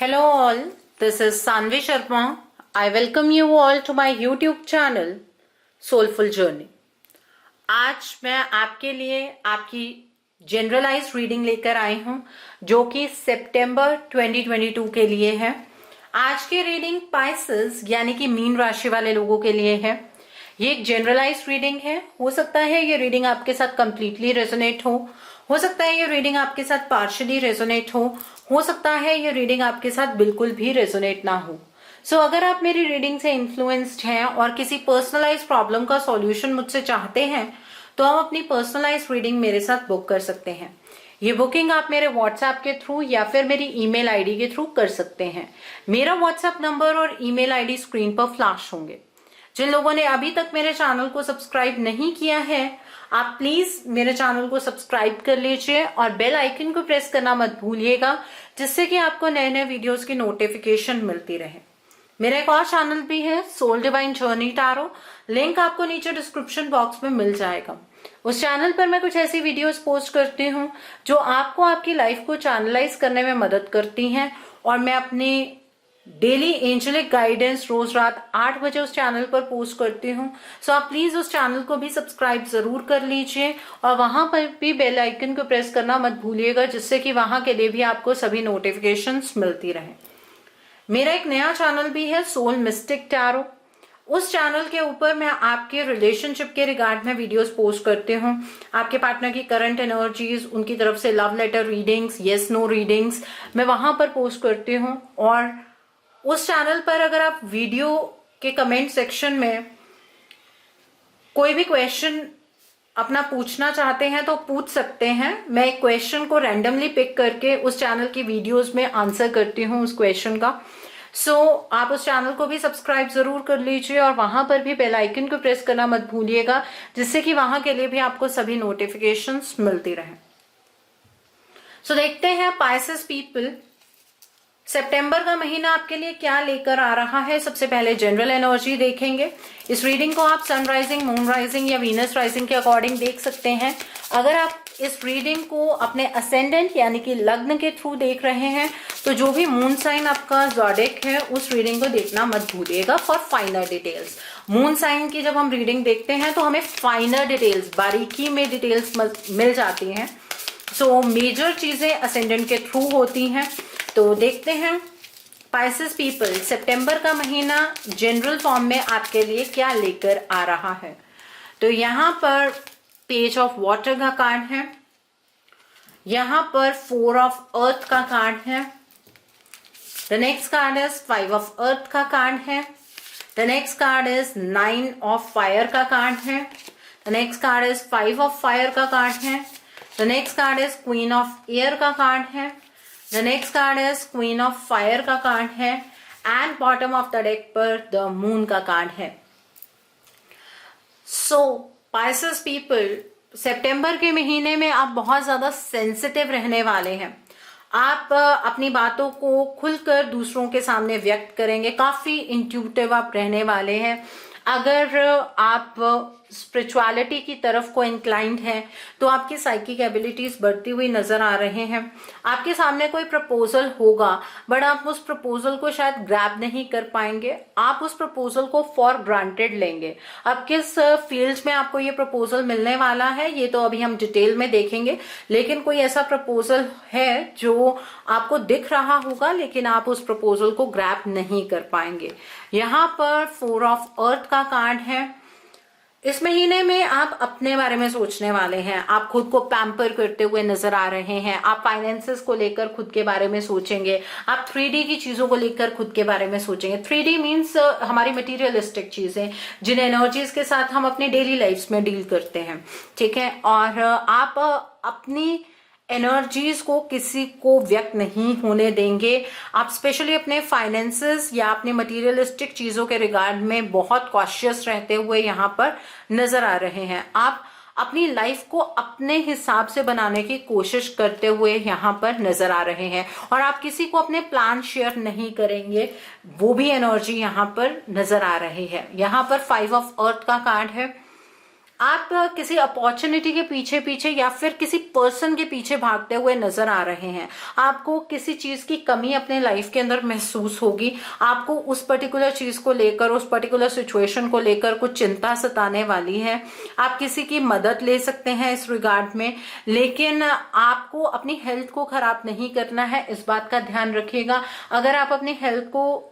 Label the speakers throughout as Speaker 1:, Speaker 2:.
Speaker 1: Hello all, this is Sanvi Sharma. I welcome you all to my YouTube channel Soulful Journey. आज मैं आपके लिए आपकी generalise reading लेकर आई हूं जो कि सितंबर 2022 के लिए है। आज की रीडिंग पाइसेस यानी कि मीन राशि वाले लोगों के लिए है। ये एक जनरलाइज रीडिंग है। हो सकता है ये रीडिंग आपके साथ कंप्लीटली रेजोनेट हो सकता है ये रीडिंग आपके साथ पार्शियली रेजोनेट हो सकता है ये रीडिंग आपके साथ बिल्कुल भी रेजोनेट ना हो। सो अगर आप मेरी रीडिंग से इन्फ्लुएंस्ड हैं और किसी पर्सनलाइज प्रॉब्लम का सॉल्यूशन मुझसे चाहते हैं तो आप अपनी पर्सनलाइज रीडिंग मेरे साथ बुक कर सकते हैं। ये बुकिंग आप मेरे व्हाट्सएप के थ्रू या फिर मेरी ईमेल आईडी के थ्रू कर सकते हैं। मेरा व्हाट्सएप नंबर और ईमेल आईडी स्क्रीन पर फ्लैश होंगे। जिन लोगों ने अभी तक मेरे चैनल को सब्सक्राइब नहीं किया है आप प्लीज मेरे चैनल को सब्सक्राइब कर लीजिए और बेल आइकन को प्रेस करना मत भूलिएगा जिससे कि आपको नए नए वीडियोस की नोटिफिकेशन मिलती रहे। मेरा एक और चैनल भी है soul divine journey tarot, link आपको नीचे डिस्क्रिप्शन बॉक्स में मिल जाएगा। उस चैनल पर मैं कुछ ऐसी वीडियोस पोस्ट करती हूँ जो आपको आपकी लाइफ को चैनलाइज करने में मदद करती हैं और मैं अपनी डेली एंजलिक गाइडेंस रोज रात 8 बजे उस चैनल पर पोस्ट करती हूँ। सो आप प्लीज उस चैनल को भी सब्सक्राइब जरूर कर लीजिए और वहां पर भी बेल आइकन को प्रेस करना मत भूलिएगा जिससे कि वहां के लिए भी आपको सभी नोटिफिकेशंस मिलती रहे। मेरा एक नया चैनल भी है सोल मिस्टिक टैरो। उस चैनल के ऊपर मैं आपके रिलेशनशिप के रिगार्ड में वीडियोस पोस्ट करती हूँ। आपके पार्टनर की करंट एनर्जीज, उनकी तरफ से love letter readings, yes no readings मैं वहां पर पोस्ट करती हूँ। और उस चैनल पर अगर आप वीडियो के कमेंट सेक्शन में कोई भी क्वेश्चन अपना पूछना चाहते हैं तो पूछ सकते हैं। मैं एक क्वेश्चन को रैंडमली पिक करके उस चैनल की वीडियोस में आंसर करती हूँ उस क्वेश्चन का। सो आप उस चैनल को भी सब्सक्राइब जरूर कर लीजिए और वहां पर भी बेल आइकन को प्रेस करना मत भूलिएगा जिससे कि वहां के लिए भी आपको सभी नोटिफिकेशंस मिलती रहे। सो देखते हैं पाइसेस पीपल सितंबर का महीना आपके लिए क्या लेकर आ रहा है। सबसे पहले जनरल एनर्जी देखेंगे। इस रीडिंग को आप सन राइजिंग, मून राइजिंग या वीनस राइजिंग के अकॉर्डिंग देख सकते हैं। अगर आप इस रीडिंग को अपने असेंडेंट यानी कि लग्न के थ्रू देख रहे हैं तो जो भी मून साइन आपका ज़ोडिएक है उस रीडिंग को देखना मत भूलिएगा for finer details. Moon sign की जब हम रीडिंग देखते हैं तो हमें फाइनर डिटेल्स, बारीकी में डिटेल्स मिल जाती हैं। सो मेजर चीजें असेंडेंट के थ्रू होती हैं। तो देखते हैं पाइसेस पीपल सितंबर का महीना जनरल फॉर्म में आपके लिए क्या लेकर आ रहा है। तो यहाँ पर पेज ऑफ वाटर का कार्ड है, यहाँ पर 4 ऑफ अर्थ का कार्ड है, the next card is 5 of earth का कार्ड है, the next card is 9 of fire का कार्ड है, the next card is 5 of fire का कार्ड है, the next card is queen of air का card है, the next card is queen of fire का card है and bottom of the deck पर the moon का card है। So Pisces people सितंबर के महीने में आप बहुत ज्यादा सेंसिटिव रहने वाले हैं। आप अपनी बातों को खुलकर दूसरों के सामने व्यक्त करेंगे। काफी इंट्यूटिव आप रहने वाले हैं। अगर आप स्पिरिचुअलिटी की तरफ को इंक्लाइंड हैं तो आपकी साइकिक एबिलिटीज बढ़ती हुई नजर आ रहे हैं। आपके सामने कोई प्रपोजल होगा बट आप उस प्रपोजल को शायद ग्रैब नहीं कर पाएंगे। आप उस प्रपोजल को फॉर ग्रांटेड लेंगे। अब किस फील्ड में आपको ये प्रपोजल मिलने वाला है ये तो अभी हम डिटेल में देखेंगे, लेकिन कोई ऐसा प्रपोजल है जो आपको दिख रहा होगा लेकिन आप उस प्रपोजल को ग्रैब नहीं कर पाएंगे। यहाँ पर 4 ऑफ अर्थ का कार्ड है। इस महीने में आप अपने बारे में सोचने वाले हैं। आप खुद को पैम्पर करते हुए नजर आ रहे हैं। आप फाइनेंसेस को लेकर खुद के बारे में सोचेंगे। आप 3D की चीजों को लेकर खुद के बारे में सोचेंगे। 3D मीन्स हमारी मटेरियलिस्टिक चीजें जिन एनर्जीज के साथ हम अपने डेली लाइफ में डील करते हैं, ठीक है। और आप अपनी एनर्जीज को किसी को व्यक्त नहीं होने देंगे। आप स्पेशली अपने फाइनेंसेस या अपने मटेरियलिस्टिक चीजों के रिगार्ड में बहुत कॉशियस रहते हुए यहाँ पर नजर आ रहे हैं। आप अपनी लाइफ को अपने हिसाब से बनाने की कोशिश करते हुए यहाँ पर नजर आ रहे हैं और आप किसी को अपने प्लान शेयर नहीं करेंगे, वो भी एनर्जी यहाँ पर नजर आ रही है। यहाँ पर 5 ऑफ अर्थ का कार्ड है। आप किसी अपॉर्चुनिटी के पीछे पीछे या फिर किसी पर्सन के पीछे भागते हुए नजर आ रहे हैं। आपको किसी चीज की कमी अपने लाइफ के अंदर महसूस होगी। आपको उस पर्टिकुलर चीज को लेकर, उस पर्टिकुलर सिचुएशन को लेकर कुछ चिंता सताने वाली है। आप किसी की मदद ले सकते हैं इस रिगार्ड में, लेकिन आपको अपनी हेल्थ को खराब नहीं करना है, इस बात का ध्यान रखिएगा। अगर आप अपनी हेल्थ को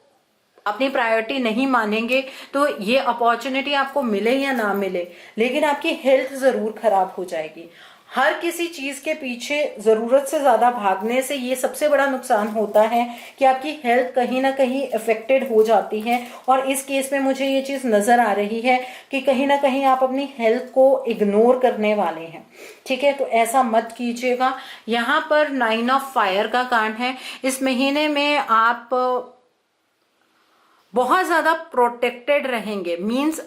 Speaker 1: अपनी प्रायोरिटी नहीं मानेंगे तो ये अपॉर्चुनिटी आपको मिले या ना मिले, लेकिन आपकी हेल्थ जरूर खराब हो जाएगी। हर किसी चीज के पीछे जरूरत से ज्यादा भागने से ये सबसे बड़ा नुकसान होता है कि आपकी हेल्थ कहीं ना कहीं अफेक्टेड हो जाती है। और इस केस में मुझे ये चीज नजर आ रही है कि कहीं ना कहीं आप अपनी हेल्थ को इग्नोर करने वाले हैं। ठीक है, तो ऐसा मत कीजिएगा। यहाँ पर 9 ऑफ फायर का कार्ड है। इस महीने में आप बहुत ज्यादा प्रोटेक्टेड रहेंगे। मींस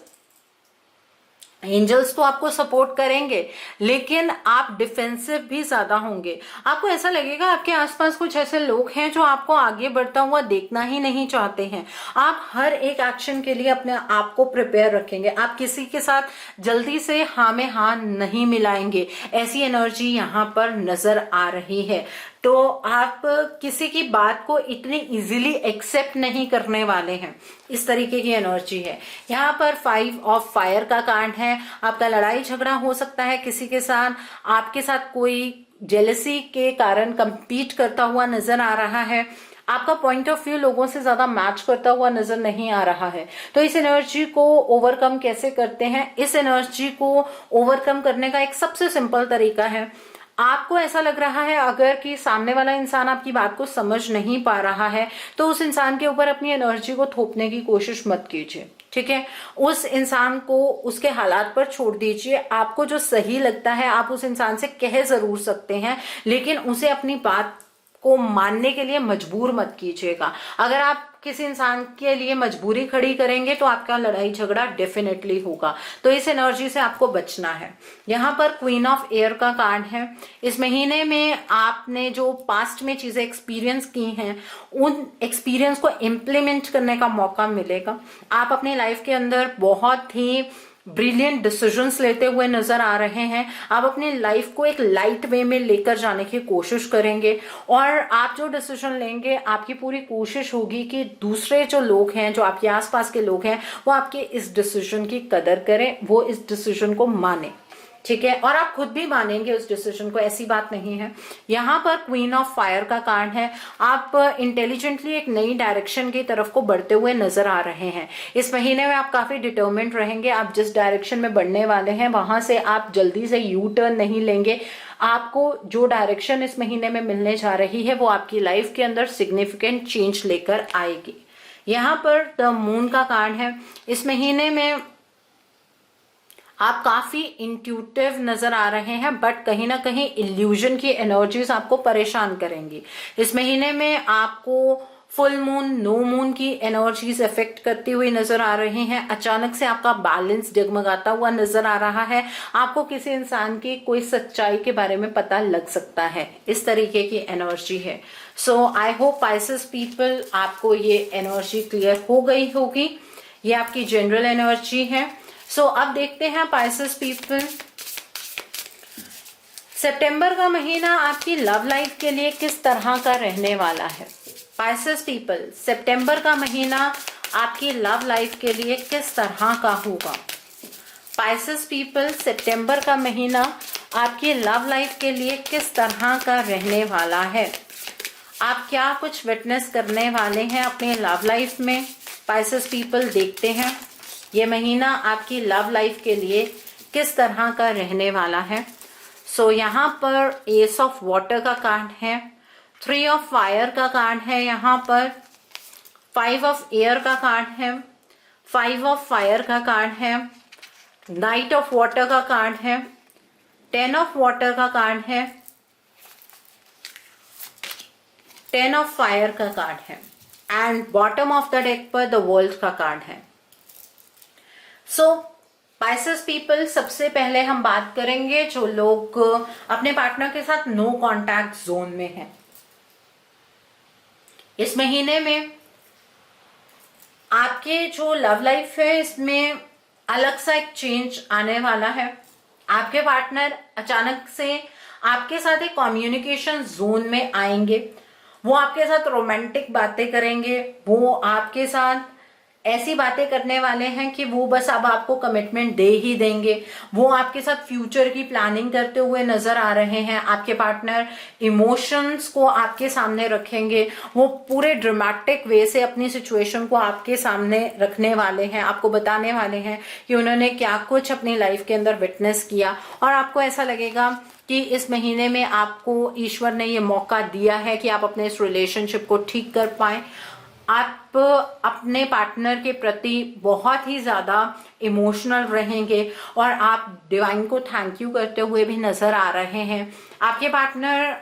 Speaker 1: एंजल्स तो आपको सपोर्ट करेंगे, लेकिन आप डिफेंसिव भी ज्यादा होंगे। आपको ऐसा लगेगा आपके आसपास कुछ ऐसे लोग हैं जो आपको आगे बढ़ता हुआ देखना ही नहीं चाहते हैं। आप हर एक एक्शन के लिए अपने आप को प्रिपेयर रखेंगे। आप किसी के साथ जल्दी से हाँ में हाँ नहीं मिलाएंगे, ऐसी एनर्जी यहाँ पर नजर आ रही है। तो आप किसी की बात को इतनी इजीली एक्सेप्ट नहीं करने वाले हैं, इस तरीके की एनर्जी है। यहाँ पर 5 ऑफ फायर का कार्ड है। आपका लड़ाई झगड़ा हो सकता है किसी के साथ। आपके साथ कोई जेलसी के कारण कंपीट करता हुआ नजर आ रहा है। आपका पॉइंट ऑफ व्यू लोगों से ज्यादा मैच करता हुआ नजर नहीं आ रहा है। तो इस एनर्जी को ओवरकम कैसे करते हैं? इस एनर्जी को ओवरकम करने का एक सबसे सिंपल तरीका है। आपको ऐसा लग रहा है अगर कि सामने वाला इंसान आपकी बात को समझ नहीं पा रहा है, तो उस इंसान के ऊपर अपनी एनर्जी को थोपने की कोशिश मत कीजिए। ठीक है, उस इंसान को उसके हालात पर छोड़ दीजिए। आपको जो सही लगता है आप उस इंसान से कह जरूर सकते हैं, लेकिन उसे अपनी बात को मानने के लिए मजबूर मत कीजिएगा। अगर आप किसी इंसान के लिए मजबूरी खड़ी करेंगे तो आपका लड़ाई झगड़ा डेफिनेटली होगा। तो इस एनर्जी से आपको बचना है। यहाँ पर क्वीन ऑफ एयर का कार्ड है। इस महीने में आपने जो पास्ट में चीजें एक्सपीरियंस की हैं, उन एक्सपीरियंस को इम्प्लीमेंट करने का मौका मिलेगा। आप अपनी लाइफ के अंदर बहुत ही ब्रिलियंट डिसीजंस लेते हुए नजर आ रहे हैं। आप अपनी लाइफ को एक लाइट वे में लेकर जाने की कोशिश करेंगे, और आप जो डिसीजन लेंगे आपकी पूरी कोशिश होगी कि दूसरे जो लोग हैं, जो आपके आसपास के लोग हैं, वो आपके इस डिसीजन की कदर करें, वो इस डिसीजन को माने। ठीक है, और आप खुद भी मानेंगे उस डिसीजन को, ऐसी बात नहीं है। यहाँ पर क्वीन ऑफ फायर का कार्ड है। आप इंटेलिजेंटली एक नई डायरेक्शन की तरफ को बढ़ते हुए नजर आ रहे हैं। इस महीने में आप काफी डिटर्मिन्ड रहेंगे। आप जिस डायरेक्शन में बढ़ने वाले हैं वहां से आप जल्दी से यू टर्न नहीं लेंगे। आपको जो डायरेक्शन इस महीने में मिलने जा रही है वो आपकी लाइफ के अंदर सिग्निफिकेंट चेंज लेकर आएगी। यहाँ पर द मून का कार्ड है। इस महीने में आप काफी इंट्यूटिव नजर आ रहे हैं, बट कहीं ना कहीं इल्यूजन की एनर्जीज आपको परेशान करेंगी। इस महीने में आपको फुल मून, नो मून की एनर्जीज इफेक्ट करती हुई नजर आ रही हैं। अचानक से आपका बैलेंस डगमगाता हुआ नजर आ रहा है। आपको किसी इंसान की कोई सच्चाई के बारे में पता लग सकता है, इस तरीके की एनर्जी है। सो आई होप पाइसेस पीपल आपको ये एनर्जी क्लियर हो गई होगी। ये आपकी जनरल एनर्जी है। सो अब देखते हैं पाइसेस पीपल, सितंबर का महीना आपकी लव लाइफ के लिए किस तरह का रहने वाला है। पाइसेस पीपल, सितंबर का महीना आपकी लव लाइफ के लिए किस तरह का होगा। पाइसेस पीपल, सितंबर का महीना आपकी लव लाइफ के लिए किस तरह का रहने वाला है। आप क्या कुछ विटनेस करने वाले हैं अपने लव लाइफ में। पाइसेस पीपल, देखते हैं ये महीना आपकी लव लाइफ के लिए किस तरह का रहने वाला है। सो यहाँ पर एस ऑफ वाटर का कार्ड है, 3 ऑफ फायर का कार्ड है, यहाँ पर 5 ऑफ एयर का कार्ड है, 5 ऑफ फायर का कार्ड है, नाइट ऑफ वाटर का कार्ड है, 10 ऑफ वाटर का कार्ड है, 10 ऑफ फायर का कार्ड है, and bottom of the deck पर द वर्ल्ड का कार्ड है। सो पाइसेस पीपल, सबसे पहले हम बात करेंगे जो लोग अपने पार्टनर के साथ नो कांटेक्ट जोन में हैं। इस महीने में आपके जो लव लाइफ है इसमें अलग सा एक चेंज आने वाला है। आपके पार्टनर अचानक से आपके साथ एक कम्युनिकेशन जोन में आएंगे। वो आपके साथ रोमांटिक बातें करेंगे, वो आपके साथ ऐसी बातें करने वाले हैं कि वो बस अब आपको कमिटमेंट दे ही देंगे। वो आपके साथ फ्यूचर की प्लानिंग करते हुए नजर आ रहे हैं। आपके पार्टनर इमोशंस को आपके सामने रखेंगे। वो पूरे ड्रामेटिक वे से अपनी सिचुएशन को आपके सामने रखने वाले हैं, आपको बताने वाले हैं कि उन्होंने क्या कुछ अपनी लाइफ के अंदर विटनेस किया। और आपको ऐसा लगेगा कि इस महीने में आपको ईश्वर ने ये मौका दिया है कि आप अपने इस रिलेशनशिप को ठीक कर पाए। आप अपने पार्टनर के प्रति बहुत ही ज्यादा इमोशनल रहेंगे और आप डिवाइन को थैंक यू करते हुए भी नजर आ रहे हैं। आपके पार्टनर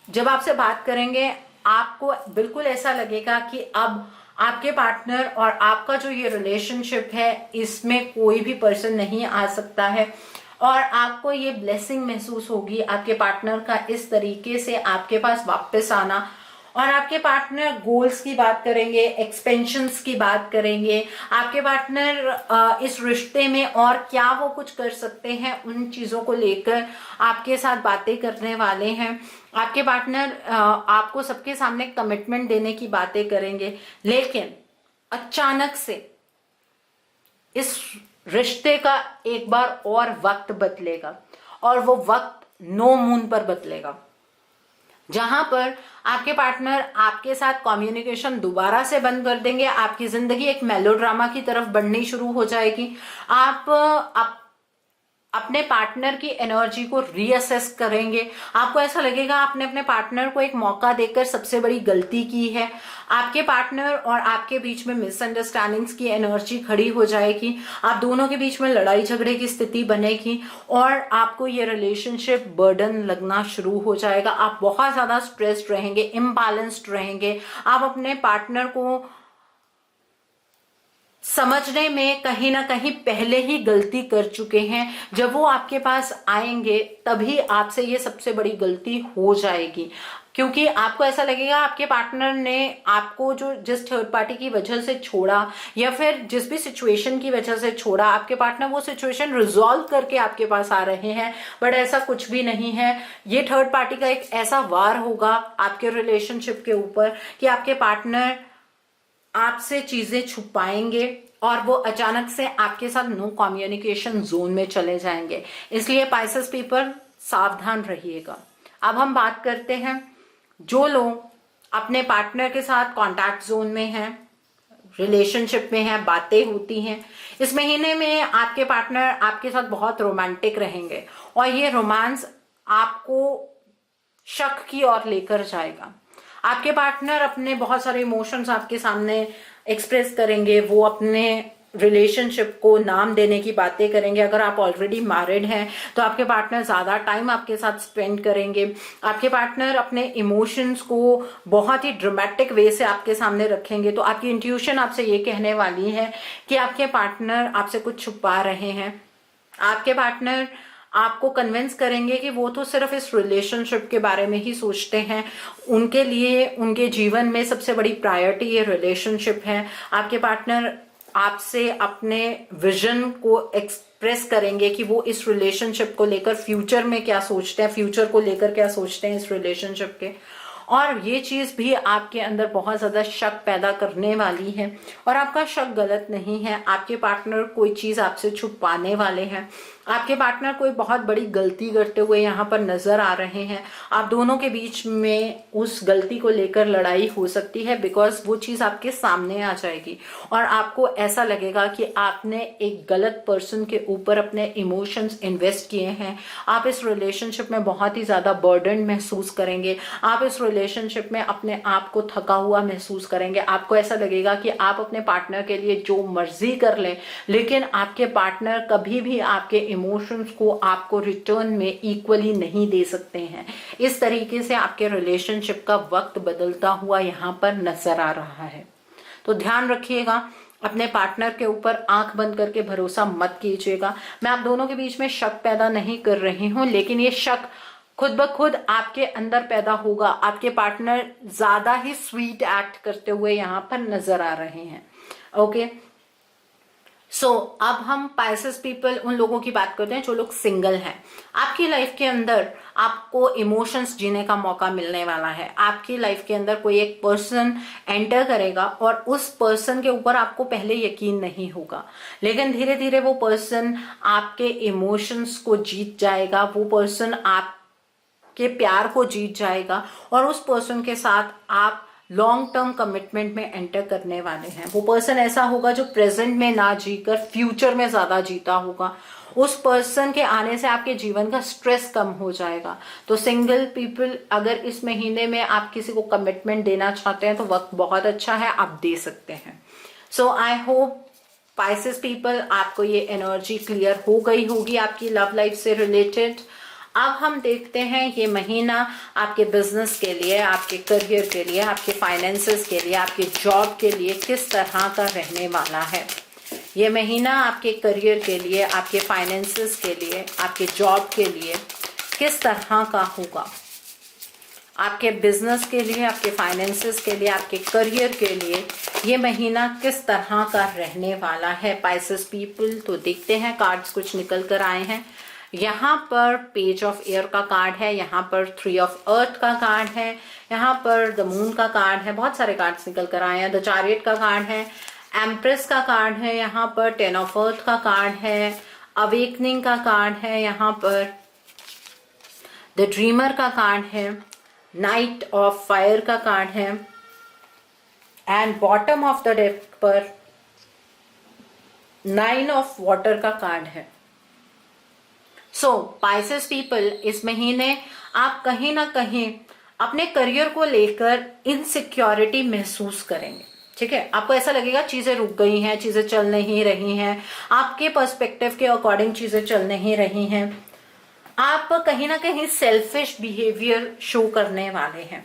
Speaker 1: जब आपसे बात करेंगे आपको बिल्कुल ऐसा लगेगा कि अब आपके पार्टनर और आपका जो ये रिलेशनशिप है इसमें कोई भी पर्सन नहीं आ सकता है। और आपको ये ब्लेसिंग महसूस होगी आपके पार्टनर का इस तरीके से आपके पास वापस आना। और आपके पार्टनर गोल्स की बात करेंगे, एक्सपेंशंस की बात करेंगे। आपके पार्टनर इस रिश्ते में और क्या वो कुछ कर सकते हैं उन चीजों को लेकर आपके साथ बातें करने वाले हैं। आपके पार्टनर आपको सबके सामने कमिटमेंट देने की बातें करेंगे, लेकिन अचानक से इस रिश्ते का एक बार और वक्त बदलेगा और वो वक्त नो मून पर बदलेगा, जहां पर आपके पार्टनर आपके साथ कम्युनिकेशन दोबारा से बंद कर देंगे। आपकी जिंदगी एक मेलोड्रामा की तरफ बढ़नी शुरू हो जाएगी। आप अपने पार्टनर की एनर्जी को रीअसेस करेंगे। आपको ऐसा लगेगा आपने अपने पार्टनर को एक मौका देकर सबसे बड़ी गलती की है। आपके पार्टनर और आपके बीच में मिसअंडरस्टैंडिंग्स की एनर्जी खड़ी हो जाएगी। आप दोनों के बीच में लड़ाई झगड़े की स्थिति बनेगी और आपको ये रिलेशनशिप बर्डन लगना शुरू हो जाएगा। आप बहुत ज्यादा स्ट्रेस्ड रहेंगे, इम्बैलेंस्ड रहेंगे। आप अपने पार्टनर को समझने में कहीं ना कहीं पहले ही गलती कर चुके हैं। जब वो आपके पास आएंगे तभी आपसे ये सबसे बड़ी गलती हो जाएगी, क्योंकि आपको ऐसा लगेगा आपके पार्टनर ने आपको जो जिस थर्ड पार्टी की वजह से छोड़ा या फिर जिस भी सिचुएशन की वजह से छोड़ा, आपके पार्टनर वो सिचुएशन रिजॉल्व करके आपके पास आ रहे हैं। बट ऐसा कुछ भी नहीं है। ये थर्ड पार्टी का एक ऐसा वार होगा आपके रिलेशनशिप के ऊपर कि आपके पार्टनर आपसे चीजें छुपाएंगे और वो अचानक से आपके साथ नो कम्युनिकेशन जोन में चले जाएंगे। इसलिए पाइसेस पीपल सावधान रहिएगा। अब हम बात करते हैं जो लोग अपने पार्टनर के साथ कॉन्टैक्ट जोन में हैं, रिलेशनशिप में हैं, बातें होती हैं। इस महीने में आपके पार्टनर आपके साथ बहुत रोमांटिक रहेंगे और ये रोमांस आपको शक की ओर लेकर जाएगा। आपके पार्टनर अपने बहुत सारे इमोशंस आपके सामने एक्सप्रेस करेंगे। वो अपने रिलेशनशिप को नाम देने की बातें करेंगे। अगर आप ऑलरेडी मैरिड हैं तो आपके पार्टनर ज्यादा टाइम आपके साथ स्पेंड करेंगे। आपके पार्टनर अपने इमोशंस को बहुत ही ड्रामेटिक वे से आपके सामने रखेंगे। तो आपकी इंट्यूशन आपसे ये कहने वाली है कि आपके पार्टनर आपसे कुछ छुपा रहे हैं। आपके पार्टनर आपको कन्विंस करेंगे कि वो तो सिर्फ इस रिलेशनशिप के बारे में ही सोचते हैं। उनके लिए उनके जीवन में सबसे बड़ी प्रायोरिटी ये रिलेशनशिप है। आपके पार्टनर आपसे अपने विजन को एक्सप्रेस करेंगे कि वो इस रिलेशनशिप को लेकर फ्यूचर में क्या सोचते हैं, फ्यूचर को लेकर क्या सोचते हैं इस रिलेशनशिप के। और ये चीज भी आपके अंदर बहुत ज्यादा शक पैदा करने वाली है। और आपका शक गलत नहीं है। आपके पार्टनर कोई चीज आपसे छुपाने वाले हैं। आपके पार्टनर कोई बहुत बड़ी गलती करते हुए यहाँ पर नजर आ रहे हैं। आप दोनों के बीच में उस गलती को लेकर लड़ाई हो सकती है, बिकॉज वो चीज आपके सामने आ जाएगी और आपको ऐसा लगेगा कि आपने एक गलत पर्सन के ऊपर अपने इमोशंस इन्वेस्ट किए हैं। आप इस रिलेशनशिप में बहुत ही ज्यादा बर्डन महसूस करेंगे। आप इस रिलेशनशिप में अपने आप को थका हुआ महसूस करेंगे। आपको ऐसा लगेगा कि आप अपने पार्टनर के लिए जो मर्जी कर लें, लेकिन आपके पार्टनर कभी भी आपके इमोशंस को आपको रिटर्न में इक्वली नहीं दे सकते हैं। इस तरीके से आपके रिलेशनशिप का वक्त बदलता हुआ यहाँ पर नजर आ रहा है। तो ध्यान रखिएगा, अपने पार्टनर के ऊपर आंख बंद करके भरोसा मत कीजिएगा। मैं आप दोनों के बीच में शक पैदा नहीं कर रही हूं, लेकिन ये शक खुद ब खुद आपके अंदर पैदा होगा। आपके पार्टनर ज्यादा ही स्वीट एक्ट करते हुए यहाँ पर नजर आ रहे हैं। ओके, अब हम पाइसेस पीपल उन लोगों की बात करते हैं जो लोग सिंगल हैं। आपकी लाइफ के अंदर आपको इमोशंस जीने का मौका मिलने वाला है। आपकी लाइफ के अंदर कोई एक पर्सन एंटर करेगा और उस पर्सन के ऊपर आपको पहले यकीन नहीं होगा, लेकिन धीरे धीरे वो पर्सन आपके इमोशंस को जीत जाएगा, वो पर्सन आपके प्यार को जीत जाएगा और उस पर्सन के साथ आप लॉन्ग टर्म कमिटमेंट में एंटर करने वाले हैं। वो पर्सन ऐसा होगा जो प्रेजेंट में ना जीकर फ्यूचर में ज्यादा जीता होगा। उस पर्सन के आने से आपके जीवन का स्ट्रेस कम हो जाएगा। तो सिंगल पीपल अगर इस महीने में आप किसी को कमिटमेंट देना चाहते हैं तो वक्त बहुत अच्छा है, आप दे सकते हैं। सो आई होप पाइसेस पीपल आपको ये एनर्जी क्लियर हो गई होगी आपकी लव लाइफ से रिलेटेड। अब हम देखते हैं ये महीना आपके बिजनेस के लिए, आपके करियर के लिए, आपके फाइनेंसेस के लिए, आपके जॉब के लिए किस तरह का रहने वाला है। ये महीना आपके करियर के लिए, आपके फाइनेंसेस के लिए, आपके जॉब के लिए किस तरह का होगा। आपके बिजनेस के लिए, आपके फाइनेंसेस के लिए, आपके करियर के लिए ये महीना किस तरह का रहने वाला है पाइसेस पीपल। तो देखते हैं, कार्ड्स कुछ निकल कर आए हैं। यहाँ पर पेज ऑफ एयर का कार्ड है, यहाँ पर 3 ऑफ अर्थ का कार्ड है, यहाँ पर द मून का कार्ड है। बहुत सारे कार्ड्स निकल कर आए हैं। द चैरियट का कार्ड है, एम्प्रेस का कार्ड है, यहाँ पर 10 ऑफ अर्थ का कार्ड है, अवेकनिंग का कार्ड है, यहाँ पर द ड्रीमर का कार्ड है, नाइट ऑफ फायर का कार्ड है and bottom of the deck पर 9 ऑफ वाटर का कार्ड है। सो पाइसेस पीपल, इस महीने आप कहीं ना कहीं अपने करियर को लेकर इनसिक्योरिटी महसूस करेंगे। ठीक है, आपको ऐसा लगेगा चीजें रुक गई हैं, चीजें चल नहीं रही हैं, आपके पर्सपेक्टिव के अकॉर्डिंग चीजें चल नहीं रही हैं। आप कहीं ना कहीं सेल्फिश बिहेवियर शो करने वाले हैं,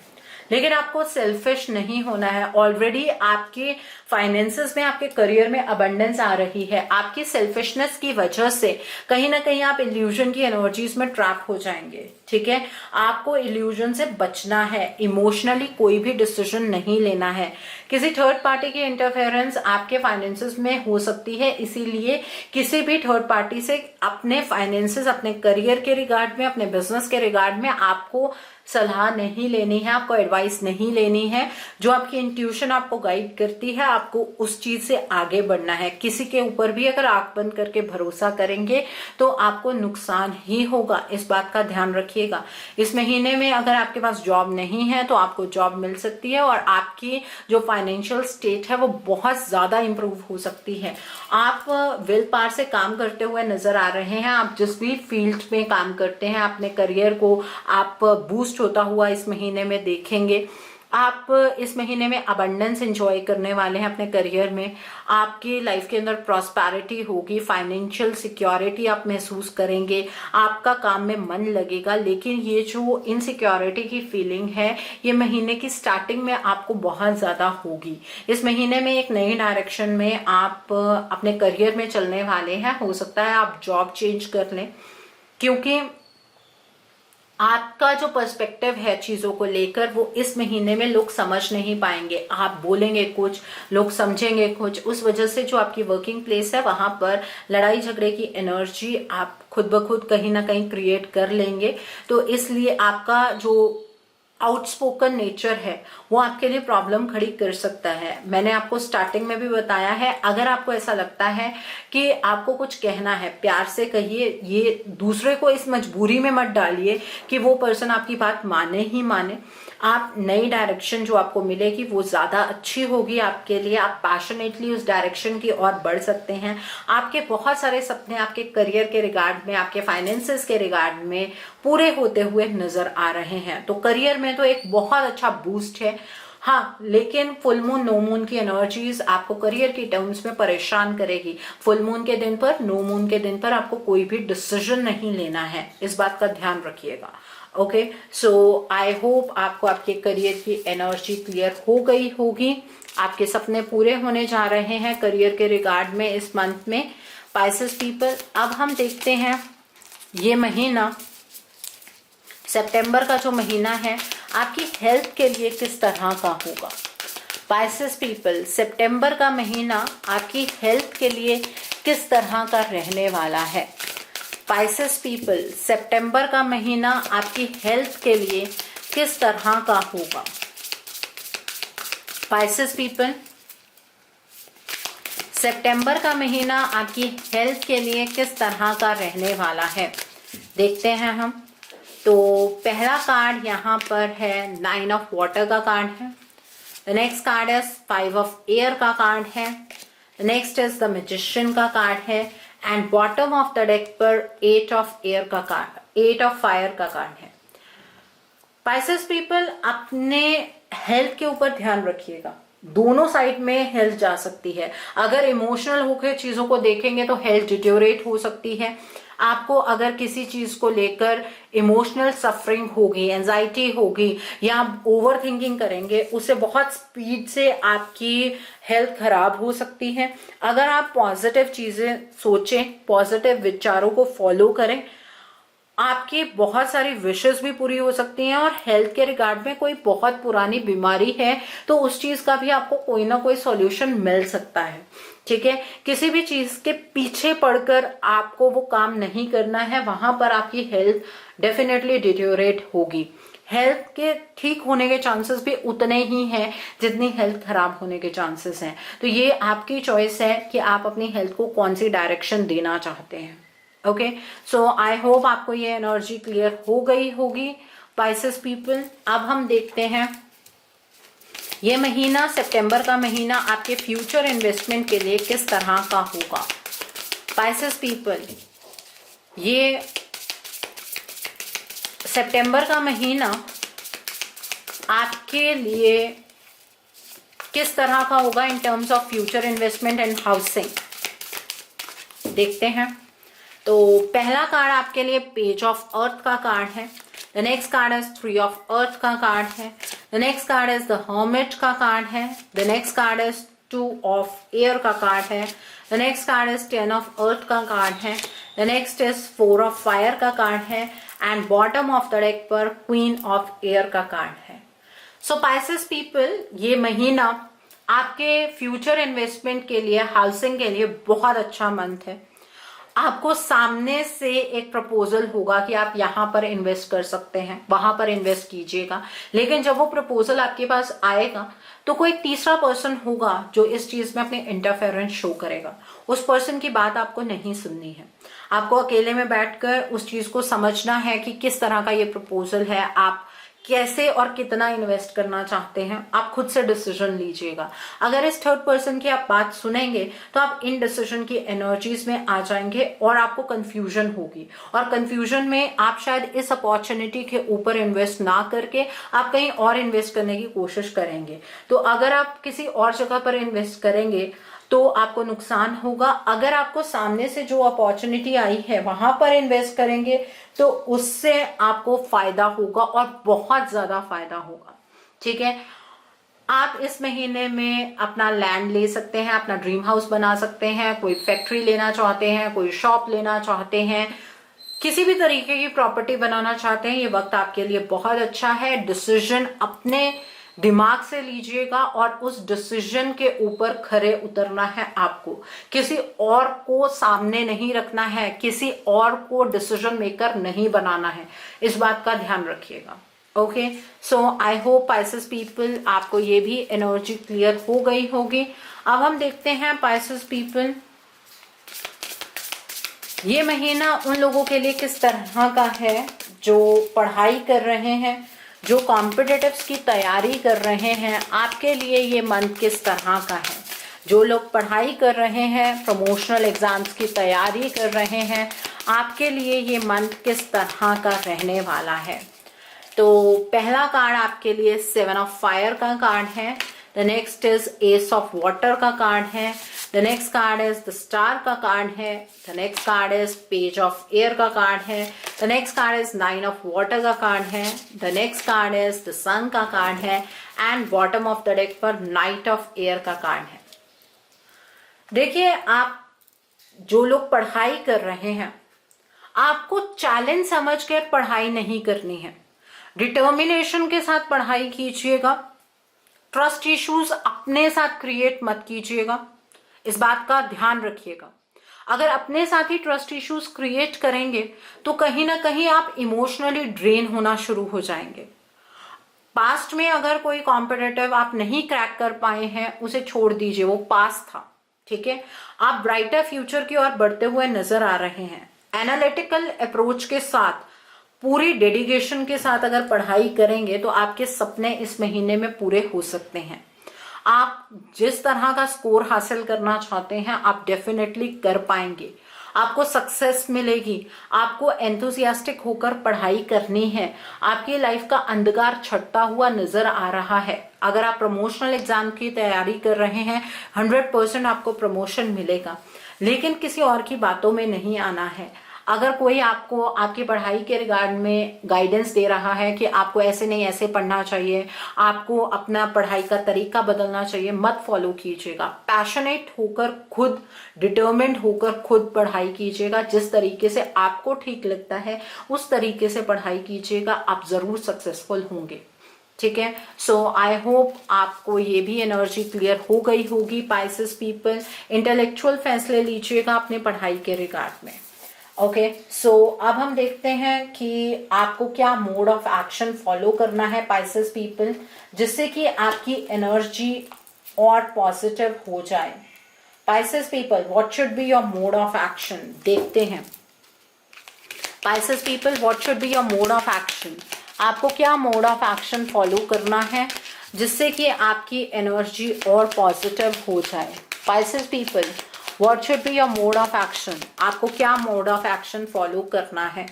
Speaker 1: लेकिन आपको सेल्फिश नहीं होना है। ऑलरेडी आपके फाइनेंसेस में, आपके करियर में अबंडेंस आ रही है। आपकी सेल्फिशनेस की वजह से कहीं ना कहीं आप इल्यूजन की एनर्जीज में ट्रैप हो जाएंगे। ठीक है, आपको इल्यूजन से बचना है। इमोशनली कोई भी डिसीजन नहीं लेना है। किसी थर्ड पार्टी की इंटरफेरेंस आपके फाइनेंसेस में हो सकती है, इसीलिए किसी भी थर्ड पार्टी से अपने फाइनेंसेस, अपने करियर के रिगार्ड में, अपने बिजनेस के रिगार्ड में आपको सलाह नहीं लेनी है, आपको एडवाइस नहीं लेनी है। जो आपकी इंट्यूशन आपको गाइड करती है, आपको उस चीज से आगे बढ़ना है। किसी के ऊपर भी अगर आंख बंद करके भरोसा करेंगे तो आपको नुकसान ही होगा, इस बात का ध्यान रखिएगा। इस महीने में अगर आपके पास जॉब नहीं है तो आपको जॉब मिल सकती है और आपकी जो फाइनेंशियल स्टेट है वो बहुत ज्यादा इंप्रूव हो सकती है। आप विल पावर से काम करते हुए नजर आ रहे हैं। आप जिस भी फील्ड में काम करते हैं, अपने करियर को आप बूस्ट होता हुआ इस महीने में देखेंगे। आप इस महीने में अबंडेंस एंजॉय करने वाले हैं अपने करियर में। आपकी लाइफ के अंदर प्रॉस्पेरिटी होगी, फाइनेंशियल सिक्योरिटी आप महसूस करेंगे, आपका काम में मन लगेगा। लेकिन ये जो इनसिक्योरिटी की फीलिंग है, ये महीने की स्टार्टिंग में आपको बहुत ज्यादा होगी। इस महीने में एक नई डायरेक्शन में आप अपने करियर में चलने वाले हैं। हो सकता है आप जॉब चेंज कर लें, क्योंकि आपका जो पर्सपेक्टिव है चीजों को लेकर वो इस महीने में लोग समझ नहीं पाएंगे। आप बोलेंगे कुछ, लोग समझेंगे कुछ। उस वजह से जो आपकी वर्किंग प्लेस है वहां पर लड़ाई झगड़े की एनर्जी आप खुद ब खुद कहीं ना कहीं क्रिएट कर लेंगे। तो इसलिए आपका जो आउटस्पोकन नेचर है वो आपके लिए प्रॉब्लम खड़ी कर सकता है। मैंने आपको स्टार्टिंग में भी बताया है, अगर आपको ऐसा लगता है कि आपको कुछ कहना है, प्यार से कहिए। ये दूसरे को इस मजबूरी में मत डालिए कि वो पर्सन आपकी बात माने ही माने। आप नई डायरेक्शन जो आपको मिलेगी वो ज्यादा अच्छी होगी आपके लिए। आप पैशनेटली उस डायरेक्शन की ओर बढ़ सकते हैं। आपके बहुत सारे सपने आपके करियर के रिगार्ड में, आपके फाइनेंसेस के रिगार्ड में पूरे होते हुए नजर आ रहे हैं। तो करियर में तो एक बहुत अच्छा बूस्ट है। हाँ, लेकिन फुल मून, नो मून की एनर्जीज आपको करियर की टर्म्स में परेशान करेगी। फुल मून के दिन पर, नो मून के दिन पर आपको कोई भी डिसीजन नहीं लेना है, इस बात का ध्यान रखिएगा। ओके, सो आई होप आपको आपके करियर की एनर्जी क्लियर हो गई होगी। आपके सपने पूरे होने जा रहे हैं करियर के रिगार्ड में इस मंथ में पाइसेस पीपल। अब हम देखते हैं ये महीना, सितंबर का जो महीना है, आपकी हेल्थ के लिए किस तरह का होगा। पाइसेस पीपल, सितंबर का महीना आपकी हेल्थ के लिए किस तरह का रहने वाला है। पाइसेस पीपल, सितंबर का महीना आपकी हेल्थ के लिए किस तरह का होगा। पाइसेस पीपल, सितंबर का महीना आपकी हेल्थ के लिए किस तरह का रहने वाला है, देखते हैं हम। तो पहला कार्ड यहाँ पर है 9 ऑफ वाटर का कार्ड है। The next card is 5 of air का कार्ड है। The next is the magician का कार्ड है and bottom of the deck पर 8 ऑफ एयर का कार्ड, 8 ऑफ फायर का कार्ड है। पाइसेस पीपल, अपने हेल्थ के ऊपर ध्यान रखिएगा। दोनों साइड में हेल्थ जा सकती है। अगर इमोशनल होकर चीजों को देखेंगे तो हेल्थ डिटेरियोरेट हो सकती है। आपको अगर किसी चीज को लेकर इमोशनल सफरिंग होगी, एंजाइटी होगी या ओवर थिंकिंग करेंगे, उससे बहुत स्पीड से आपकी हेल्थ खराब हो सकती है। अगर आप पॉजिटिव चीजें सोचें, पॉजिटिव विचारों को फॉलो करें, आपकी बहुत सारी विशेस भी पूरी हो सकती हैं। और हेल्थ के रिगार्ड में कोई बहुत पुरानी बीमारी है तो उस चीज का भी आपको कोई ना कोई सॉल्यूशन मिल सकता है। ठीक है, किसी भी चीज के पीछे पड़कर आपको वो काम नहीं करना है, वहां पर आपकी हेल्थ डेफिनेटली डिटेरियोरेट होगी। हेल्थ के ठीक होने के चांसेस भी उतने ही हैं जितनी हेल्थ खराब होने के चांसेस हैं। तो ये आपकी चॉइस है कि आप अपनी हेल्थ को कौन सी डायरेक्शन देना चाहते हैं। ओके, सो आई होप आपको ये एनर्जी क्लियर हो गई होगी पाइसेस पीपल। अब हम देखते हैं ये महीना, सितंबर का महीना आपके फ्यूचर इन्वेस्टमेंट के लिए किस तरह का होगा। पाइसेस पीपल, ये सितंबर का महीना आपके लिए किस तरह का होगा in terms of future investment and housing, देखते हैं। तो पहला कार्ड आपके लिए पेज ऑफ अर्थ का कार्ड है। The next card is 3 of earth का कार्ड है। The next card is the hermit का कार्ड है। The next card is 2 of air का कार्ड है। The next card is 10 of earth का card है। The next is 4 of fire का card है and bottom of the deck पर queen of air का कार्ड है। सो पाइसेस पीपल, ये महीना आपके फ्यूचर इन्वेस्टमेंट के लिए, हाउसिंग के लिए बहुत अच्छा मंथ है। आपको सामने से एक प्रपोजल होगा कि आप यहाँ पर इन्वेस्ट कर सकते हैं, वहां पर इन्वेस्ट कीजिएगा। लेकिन जब वो प्रपोजल आपके पास आएगा तो कोई तीसरा पर्सन होगा जो इस चीज में अपने इंटरफेरेंस शो करेगा। उस पर्सन की बात आपको नहीं सुननी है। आपको अकेले में बैठकर उस चीज को समझना है कि किस तरह का ये प्रपोजल है, आप कैसे और कितना इन्वेस्ट करना चाहते हैं। आप खुद से डिसीजन लीजिएगा। अगर इस थर्ड पर्सन की आप बात सुनेंगे तो आप इन डिसीजन की एनर्जीज में आ जाएंगे और आपको कंफ्यूजन होगी, और कंफ्यूजन में आप शायद इस अपॉर्चुनिटी के ऊपर इन्वेस्ट ना करके आप कहीं और इन्वेस्ट करने की कोशिश करेंगे। तो अगर आप किसी और जगह पर इन्वेस्ट करेंगे तो आपको नुकसान होगा। अगर आपको सामने से जो अपॉर्चुनिटी आई है वहां पर इन्वेस्ट करेंगे तो उससे आपको फायदा होगा और बहुत ज्यादा फायदा होगा। ठीक है, आप इस महीने में अपना लैंड ले सकते हैं, अपना ड्रीम हाउस बना सकते हैं, कोई फैक्ट्री लेना चाहते हैं, कोई शॉप लेना चाहते हैं, किसी भी तरीके की प्रॉपर्टी बनाना चाहते हैं, ये वक्त आपके लिए बहुत अच्छा है। डिसीजन अपने दिमाग से लीजिएगा और उस डिसीजन के ऊपर खरे उतरना है आपको। किसी और को सामने नहीं रखना है, किसी और को डिसीजन मेकर नहीं बनाना है, इस बात का ध्यान रखिएगा। Okay, so I hope Pisces people आपको ये भी एनर्जी क्लियर हो गई होगी। अब हम देखते हैं पाइसेस पीपल, ये महीना उन लोगों के लिए किस तरह का है जो पढ़ाई कर रहे हैं, जो कॉम्पिटिटिव्स की तैयारी कर रहे हैं। आपके लिए ये मंथ किस तरह का है। जो लोग पढ़ाई कर रहे हैं, प्रमोशनल एग्जाम्स की तैयारी कर रहे हैं, आपके लिए ये मंथ किस तरह का रहने वाला है। तो पहला कार्ड आपके लिए 7 ऑफ फायर का कार्ड है। The next is ace of water का कार्ड है। The next card is the star का कार्ड है। The next card is page of air का कार्ड है। The next card is 9 of water का card है। The next card is the sun का card है and bottom of the deck पर knight of air का card है। देखिए, आप जो लोग पढ़ाई कर रहे हैं, आपको चैलेंज समझकर पढ़ाई नहीं करनी है। डिटर्मिनेशन के साथ पढ़ाई कीजिएगा। ट्रस्ट इश्यूज अपने साथ क्रिएट मत कीजिएगा, इस बात का ध्यान रखिएगा। अगर अपने साथ ही ट्रस्ट इश्यूज क्रिएट करेंगे तो कहीं ना कहीं आप इमोशनली ड्रेन होना शुरू हो जाएंगे। पास्ट में अगर कोई कॉम्पिटिटिव आप नहीं क्रैक कर पाए हैं, उसे छोड़ दीजिए, वो पास्ट था, ठीक है। आप ब्राइटर फ्यूचर की ओर बढ़ते हुए नजर आ रहे हैं। एनालिटिकल अप्रोच के साथ, पूरी डेडिकेशन के साथ अगर पढ़ाई करेंगे तो आपके सपने इस महीने में पूरे हो सकते हैं। आप जिस तरह का स्कोर हासिल करना चाहते हैं आप डेफिनेटली कर पाएंगे, आपको सक्सेस मिलेगी। आपको एंथुसियास्टिक होकर पढ़ाई करनी है। आपकी लाइफ का अंधकार छटता हुआ नजर आ रहा है। अगर आप प्रमोशनल एग्जाम की तैयारी कर रहे हैं 100% आपको प्रमोशन मिलेगा, लेकिन किसी और की बातों में नहीं आना है। अगर कोई आपको आपकी पढ़ाई के रिगार्ड में गाइडेंस दे रहा है कि आपको ऐसे नहीं ऐसे पढ़ना चाहिए, आपको अपना पढ़ाई का तरीका बदलना चाहिए, मत फॉलो कीजिएगा। पैशनेट होकर, खुद डिटर्मिन्ड होकर खुद पढ़ाई कीजिएगा। जिस तरीके से आपको ठीक लगता है उस तरीके से पढ़ाई कीजिएगा, आप जरूर सक्सेसफुल होंगे, ठीक है। सो आई होप आपको ये भी एनर्जी क्लियर हो गई होगी। पाइसेस पीपल, इंटेलेक्चुअल फैसले लीजिएगा अपने पढ़ाई के रिगार्ड में। ओके, सो अब हम देखते हैं कि आपको क्या मोड ऑफ एक्शन फॉलो करना है पाइसेस पीपल, जिससे कि आपकी एनर्जी और पॉजिटिव हो जाए। Pisces people, what should be your mode of action, देखते हैं। Pisces people, what should be your mode of action, आपको क्या मोड ऑफ एक्शन फॉलो करना है जिससे कि आपकी एनर्जी और पॉजिटिव हो जाए। Pisces people, what should be your mode of action, आपको क्या मोड ऑफ एक्शन फॉलो करना है।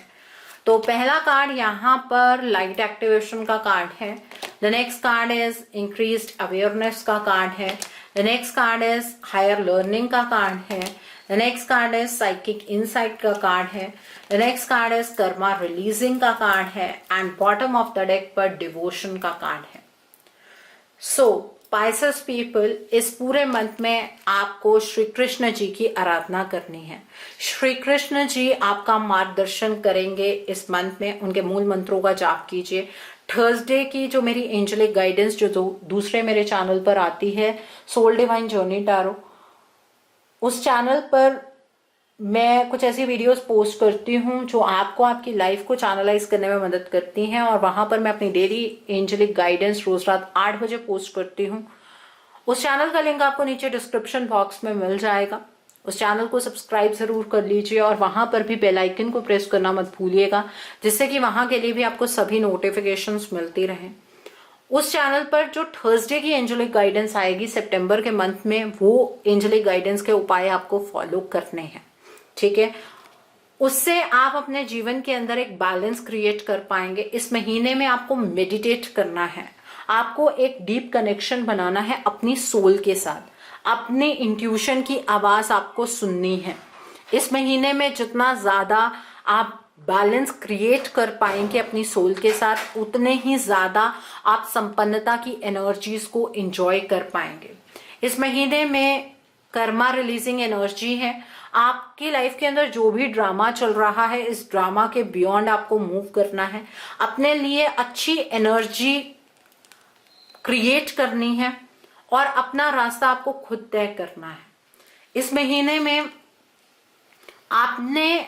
Speaker 1: तो पहला कार्ड यहाँ पर लाइट एक्टिवेशन का कार्ड है। The next card is increased awareness का कार्ड है। The next card is higher learning का कार्ड है। The next card is psychic insight का कार्ड है। The next card is karma releasing का कार्ड है। And bottom of the deck पर devotion का कार्ड है। सो पाइसेस पीपल, इस पूरे मंथ में आपको श्री कृष्ण जी की आराधना करनी है। श्री कृष्ण जी आपका मार्गदर्शन करेंगे इस मंथ में। उनके मूल मंत्रों का जाप कीजिए। थर्सडे की जो मेरी एंजेलिक गाइडेंस जो दूसरे मेरे चैनल पर आती है, सोल डिवाइन जर्नी टैरो, उस चैनल पर मैं कुछ ऐसी वीडियोस पोस्ट करती हूँ जो आपको आपकी लाइफ को चैनलाइज करने में मदद करती हैं। और वहां पर मैं अपनी डेली एंजेलिक गाइडेंस रोज रात 8 बजे पोस्ट करती हूँ। उस चैनल का लिंक आपको नीचे डिस्क्रिप्शन बॉक्स में मिल जाएगा। उस चैनल को सब्सक्राइब जरूर कर लीजिए और वहां पर भी बेल आइकन को प्रेस करना मत भूलिएगा, जिससे कि वहां के लिए भी आपको सभी नोटिफिकेशंस मिलती रहें। उस चैनल पर जो थर्सडे की एंजेलिक गाइडेंस आएगी सितंबर के मंथ में, वो एंजेलिक गाइडेंस के उपाय आपको फॉलो करने हैं, ठीक है। उससे आप अपने जीवन के अंदर एक बैलेंस क्रिएट कर पाएंगे। इस महीने में आपको मेडिटेट करना है, आपको एक डीप कनेक्शन बनाना है अपनी सोल के साथ, अपने इंट्यूशन की आवाज आपको सुननी है। इस महीने में जितना ज्यादा आप बैलेंस क्रिएट कर पाएंगे अपनी सोल के साथ, उतने ही ज्यादा आप संपन्नता की एनर्जीज को एंजॉय कर पाएंगे। इस महीने में कर्मा रिलीजिंग एनर्जी है। आपकी लाइफ के अंदर जो भी ड्रामा चल रहा है, इस ड्रामा के बियॉन्ड आपको मूव करना है। अपने लिए अच्छी एनर्जी क्रिएट करनी है और अपना रास्ता आपको खुद तय करना है। इस महीने में आपने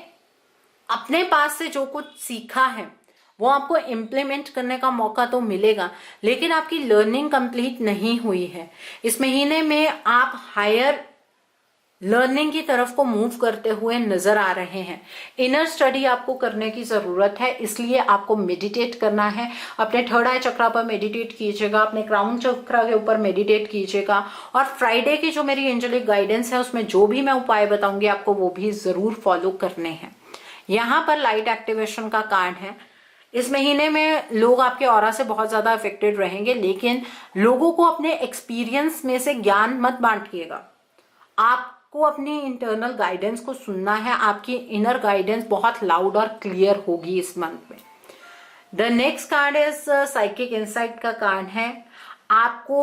Speaker 1: अपने पास से जो कुछ सीखा है वो आपको इम्प्लीमेंट करने का मौका तो मिलेगा, लेकिन आपकी लर्निंग कंप्लीट नहीं हुई है। इस महीने में आप हायर लर्निंग की तरफ को मूव करते हुए नजर आ रहे हैं। इनर स्टडी आपको करने की जरूरत है, इसलिए आपको मेडिटेट करना है। अपने थर्ड आई चक्रा पर मेडिटेट कीजिएगा, अपने क्राउन चक्रा के ऊपर मेडिटेट कीजिएगा। और फ्राइडे की जो मेरी एंजेलिक गाइडेंस है उसमें जो भी मैं उपाय बताऊंगी आपको वो भी जरूर फॉलो करने हैं। यहाँ पर लाइट एक्टिवेशन का कार्ड है। इस महीने में लोग आपके ऑरा से बहुत ज्यादा अफेक्टेड रहेंगे, लेकिन लोगों को अपने एक्सपीरियंस में से ज्ञान मत बांटिएगा। आपको अपनी इंटरनल गाइडेंस को सुनना है। आपकी इनर गाइडेंस बहुत लाउड और क्लियर होगी इस मंथ में। The next card is psychic insight का कार्ड है। आपको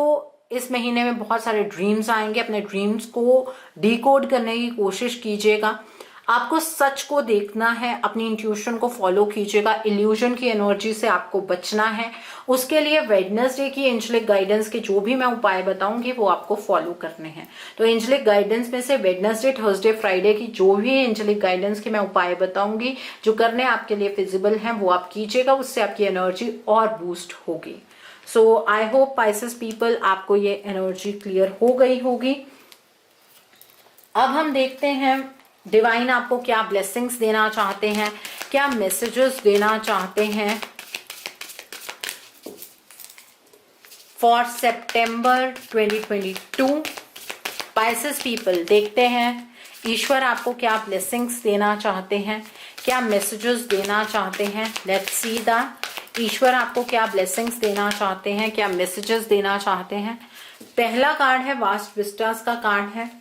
Speaker 1: इस महीने में बहुत सारे ड्रीम्स आएंगे। अपने ड्रीम्स को डिकोड करने की कोशिश कीजिएगा। आपको सच को देखना है, अपनी इंट्यूशन को फॉलो कीजिएगा, इल्यूजन की एनर्जी से आपको बचना है। उसके लिए वेडनेसडे की एंजेलिक गाइडेंस के जो भी मैं उपाय बताऊंगी वो आपको फॉलो करने हैं। तो एंजेलिक गाइडेंस में से वेडनेसडे, थर्सडे, फ्राइडे की जो भी एंजेलिक गाइडेंस के मैं उपाय बताऊंगी जो करने आपके लिए फिजिबल हैं वो आप कीजिएगा, उससे आपकी एनर्जी और बूस्ट होगी। सो आई होप पाइसेस पीपल आपको ये एनर्जी क्लियर हो गई होगी। अब हम देखते हैं डिवाइन आपको क्या ब्लेसिंग्स देना चाहते हैं, क्या मैसेजेस देना चाहते हैं फॉर सितंबर 2022। पाइसेस पीपल देखते हैं ईश्वर आपको क्या ब्लेसिंग्स देना चाहते हैं, क्या मैसेजेस देना चाहते हैं। लेट्स सी दैट ईश्वर आपको क्या ब्लेसिंग्स देना चाहते हैं, क्या मैसेजेस देना चाहते हैं। पहला कार्ड है वास्ट विस्टास का कार्ड है।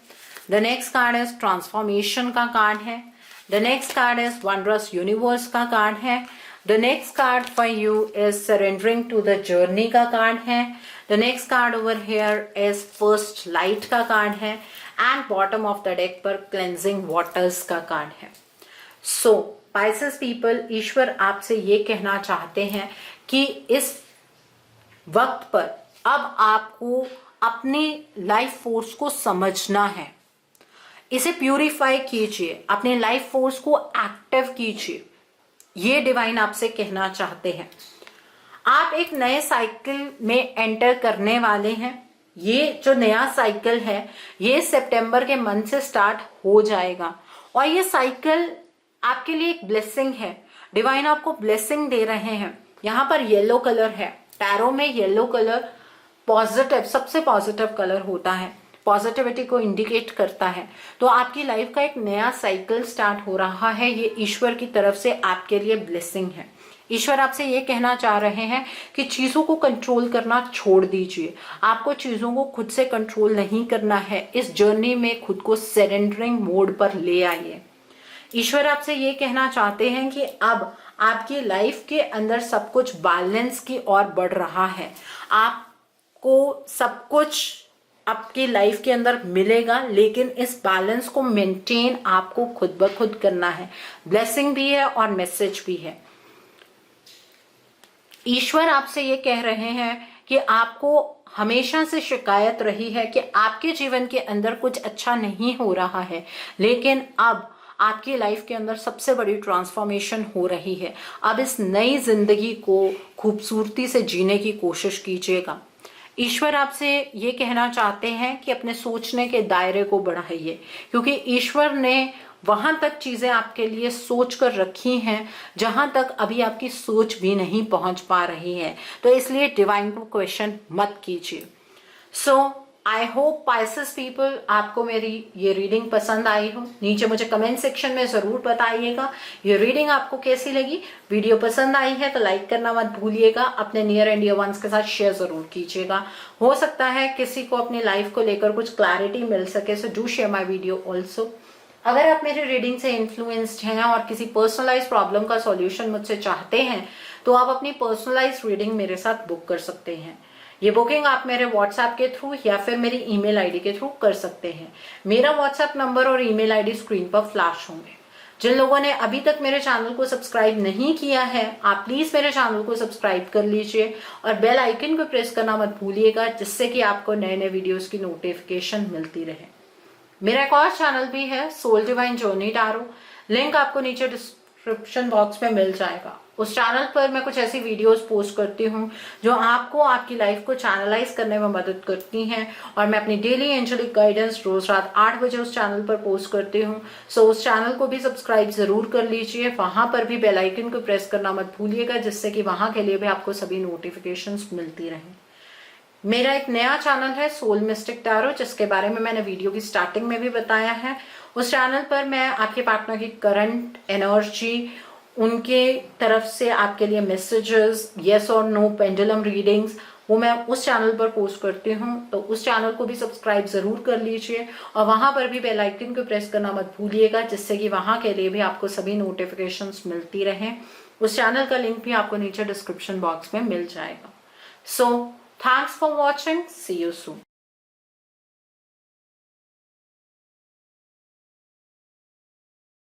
Speaker 1: The next card is transformation का कार्ड है। The next card is wondrous universe का कार्ड है। The next card for you is surrendering to the journey का कार्ड है। The next card over here is first light का card है and bottom of the deck पर cleansing waters का card है। So Pisces people, ईश्वर आपसे ये कहना चाहते हैं कि इस वक्त पर अब आपको अपनी लाइफ फोर्स को समझना है, इसे प्यूरिफाई कीजिए, अपने लाइफ फोर्स को एक्टिव कीजिए। ये डिवाइन आपसे कहना चाहते हैं। आप एक नए साइकिल में एंटर करने वाले हैं। ये जो नया साइकिल है ये सितंबर के मंथ से स्टार्ट हो जाएगा और ये साइकिल आपके लिए एक ब्लेसिंग है। डिवाइन आपको ब्लेसिंग दे रहे हैं। यहाँ पर येलो कलर है। टैरो में येलो कलर पॉजिटिव, सबसे पॉजिटिव कलर होता है, पॉजिटिविटी को इंडिकेट करता है। तो आपकी लाइफ का एक नया साइकिल स्टार्ट हो रहा है। ये ईश्वर की तरफ से आपके लिए ब्लेसिंग है। ईश्वर आपसे ये कहना चाह रहे हैं कि चीजों को कंट्रोल करना छोड़ दीजिए। आपको चीजों को खुद से कंट्रोल नहीं करना है। इस जर्नी में खुद को सरेंडरिंग मोड पर ले आइए। ईश्वर आपसे ये कहना चाहते हैं कि अब आपकी लाइफ के अंदर सब कुछ बैलेंस की ओर बढ़ रहा है। आपको सब कुछ आपकी लाइफ के अंदर मिलेगा, लेकिन इस बैलेंस को मेंटेन आपको खुद ब खुद करना है। ब्लेसिंग भी है और मैसेज भी है। ईश्वर आपसे ये कह रहे हैं कि आपको हमेशा से शिकायत रही है कि आपके जीवन के अंदर कुछ अच्छा नहीं हो रहा है, लेकिन अब आपकी लाइफ के अंदर सबसे बड़ी ट्रांसफॉर्मेशन हो रही है। अब इस नई जिंदगी को खूबसूरती से जीने की कोशिश कीजिएगा। ईश्वर आपसे ये कहना चाहते हैं कि अपने सोचने के दायरे को बढ़ाइए, क्योंकि ईश्वर ने वहां तक चीजें आपके लिए सोच कर रखी हैं जहां तक अभी आपकी सोच भी नहीं पहुंच पा रही है। तो इसलिए डिवाइन को क्वेश्चन मत कीजिए। सो आई होप पाइसेस पीपल आपको मेरी ये रीडिंग पसंद आई हो। नीचे मुझे कमेंट सेक्शन में जरूर बताइएगा ये रीडिंग आपको कैसी लगी। वीडियो पसंद आई है तो लाइक करना मत भूलिएगा। अपने नियर एंड डियर वंस के साथ शेयर जरूर कीजिएगा। हो सकता है किसी को अपनी लाइफ को लेकर कुछ क्लैरिटी मिल सके। So do share my video also. अगर आप मेरी रीडिंग से इन्फ्लुएंस्ड हैं और किसी पर्सनलाइज प्रॉब्लम का सॉल्यूशन मुझसे चाहते हैं तो आप अपनी पर्सनलाइज रीडिंग मेरे साथ बुक कर सकते हैं। ये बुकिंग आप मेरे व्हाट्सएप के थ्रू या फिर मेरी ईमेल आईडी के थ्रू कर सकते हैं। मेरा व्हाट्सएप नंबर और ईमेल आईडी स्क्रीन पर फ्लैश होंगे। जिन लोगों ने अभी तक मेरे चैनल को सब्सक्राइब नहीं किया है, आप प्लीज मेरे चैनल को सब्सक्राइब कर लीजिए और बेल आइकन को प्रेस करना मत भूलिएगा, जिससे कि आपको नए नए वीडियोस की नोटिफिकेशन मिलती रहे। मेरा एक और चैनल भी है, soul divine journey tarot. Link आपको नीचे डिस्क्रिप्शन बॉक्स में मिल जाएगा। उस चैनल पर मैं कुछ ऐसी वीडियोस पोस्ट करती हूँ जो आपको आपकी लाइफ को चैनलाइज करने में मदद करती हैं, और मैं अपनी डेली एंजेलिक गाइडेंस रोज रात 8 बजे उस चैनल पर पोस्ट करती हूँ। सो उस चैनल को भी सब्सक्राइब जरूर कर लीजिए। वहां पर भी बेल आइकन को प्रेस करना मत भूलिएगा, जिससे कि वहां के लिए भी आपको सभी नोटिफिकेशंस मिलती रहें। मेरा एक नया चैनल है सोल मिस्टिक टैरो, जिसके बारे में मैंने वीडियो की स्टार्टिंग में भी बताया है। उस चैनल पर मैं आपके पार्टनर की करंट एनर्जी, उनके तरफ से आपके लिए मैसेजेस, यस और नो, पेंडुलम रीडिंग्स, वो मैं उस चैनल पर पोस्ट करती हूँ। तो उस चैनल को भी सब्सक्राइब जरूर कर लीजिए और वहां पर भी बेल आइकन को प्रेस करना मत भूलिएगा, जिससे कि वहां के लिए भी आपको सभी नोटिफिकेशंस मिलती रहें। उस चैनल का लिंक भी आपको नीचे डिस्क्रिप्शन बॉक्स में मिल जाएगा। So thanks for watching, see you soon.